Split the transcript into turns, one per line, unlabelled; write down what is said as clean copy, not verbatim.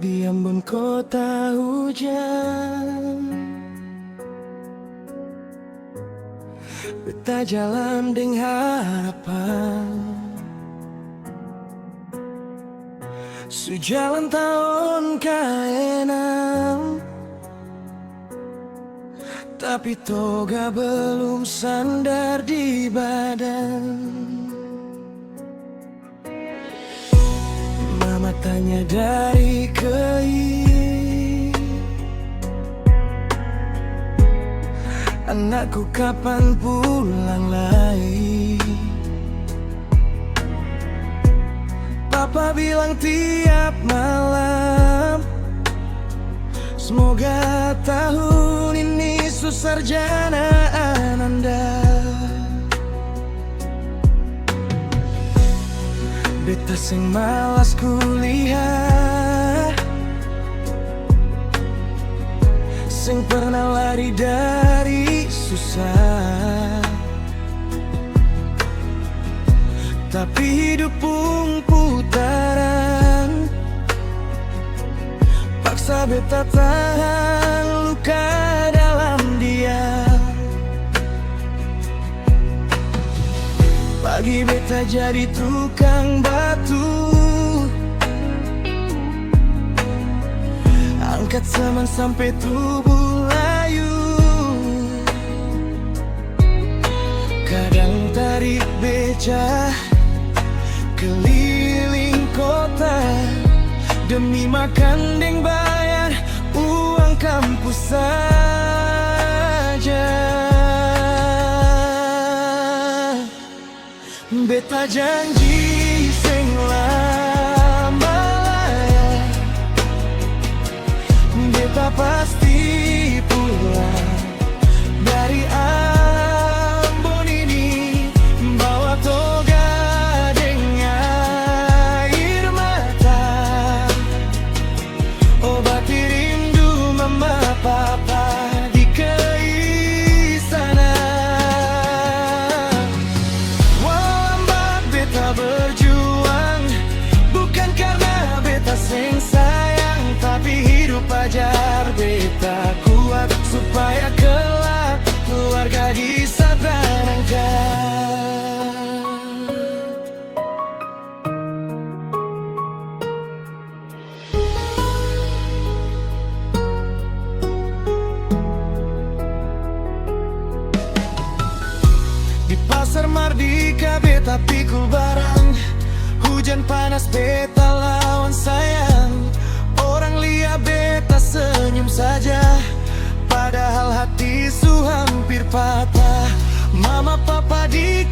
di embun kota hujan. Beta jalan dengan harapan, sejalan tahun kaenam, tapi toga belum sandar di badan. Mama tanya dari kei, anakku kapan pulang lagi? Papa bilang tiap malam, semoga tahun ini susarjana Ananda. Beta sing malas kuliah, sing pernah lari dari susah, tapi hidup pun putaran, paksa beta tahan luka dalam dia. Pagi beta jadi tukang batu, angkat semen sampai tubuh layu, kadang tarik beca keliling kota, demi makan deng bayar uang kampus saja. Beta janji sing lamanya, beta pasti pulang dari Ambon ini, bawa toga dengan air mata, obati rindu mama papa di kei sana. Berjuang bukan karena beta sing sayang, tapi hidup ajar beta kuat supaya kelak keluarga bisa tenangkan. Di pasar Mardika beta pikul barang, hujan panas beta lawan sayang, orang lihat beta senyum saja, padahal hati su hampir patah. Mama papa di